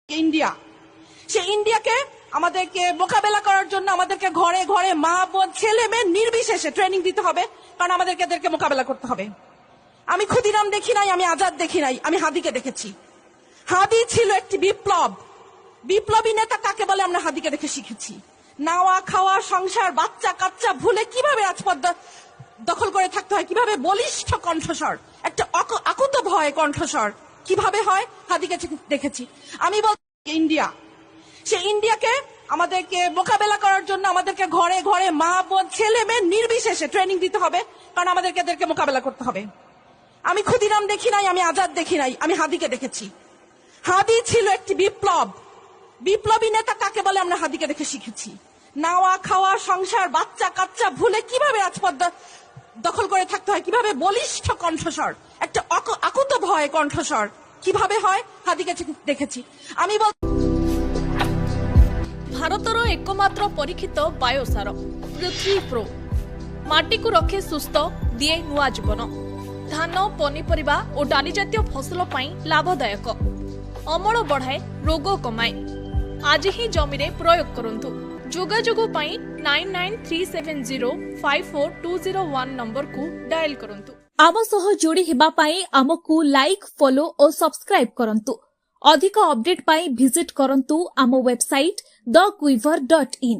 India, সেই ইন্ডিয়াকে আমাদেরকে মোকাবেলা করার জন্য আমাদেরকে ঘরে ঘরে মা বোন ছেলে মেয়ে নির্বিশেষে ট্রেনিং দিতে হবে, কারণ আমাদেরকে এদেরকে মোকাবেলা করতে হবে। আমি ক্ষুদিরাম দেখি নাই, আমি আজাদ দেখি নাই, আমি হাদিকে দেখেছি। হাদি ছিল একটি বিপ্লবী নেতা কাকে বলে আমরা হাদিকে দেখে শিখেছি। নাওয়া খাওয়া সংসার বাচ্চা কাচ্চা ভুলে কিভাবে রাজপথ দখল করে থাকতে হয়, কিভাবে বলিষ্ঠ কণ্ঠস্বর, একটা আকুত ভয় কণ্ঠস্বর কিভাবে হয়, হাদিকে দেখেছি। আমি বলছি ইন্ডিয়া, সেই ইন্ডিয়াকে আমাদেরকে মোকাবেলা করার জন্য আমাদেরকে ঘরে ঘরে মা বোন ছেলে মেয়ে নির্বিশেষে ট্রেনিং দিতে হবে, কারণ আমাদেরকে এদেরকে মোকাবেলা করতে হবে। আমি ক্ষুদিরাম দেখি নাই, আমি আজাদ দেখি নাই, আমি হাদিকে দেখেছি। হাদি ছিল একটি বিপ্লবী নেতা কাকে বলে আমরা হাদিকে দেখে শিখেছি। নাওয়া খাওয়া সংসার বাচ্চা কাচ্চা ভুলে কিভাবে রাজপথ দখল করে থাকতে হয়, কিভাবে বলিষ্ঠ কণ্ঠস্বর, একটা আকুত ভয় কণ্ঠস্বর কিভাবে হয়, হাদিকে দেখেছি। আমি ଭାରତର ଏକମାତ୍ର ପରୀକ୍ଷିତ ବାୟୋସାର ପୃଥ୍ୱୀ ପ୍ରୋ ମାଟିକୁ ରଖେ ସୁସ୍ଥ, ଦିଏ ନୂଆ ଜୀବନ। ଧାନ ପନିପରିବା ଓ ଡାଲି ଜାତୀୟ ଫସଲ ପାଇଁ ଲାଭଦାୟକ, ଅମଳ ବଢ଼ାଏ, ରୋଗ କମାଏ। ଆଜି ହିଁ ଜମିରେ ପ୍ରୟୋଗ କରନ୍ତୁ। ଯୋଗାଯୋଗ ପାଇଁ 9937054201 ନମ୍ବରକୁ ଡାଏଲ କରନ୍ତୁ। ଆମ ସହ ଯୋଡ଼ି ହେବା ପାଇଁ ଆମକୁ ଲାଇକ୍, ଫଲୋ ଓ ସବସ୍କ୍ରାଇବ୍ କରନ୍ତୁ। ଅଧିକ ଅପଡେଟ୍ ପାଇଁ ଭିଜିଟ୍ କରନ୍ତୁ ଆମ ୱେବସାଇଟ୍ thequiver.in।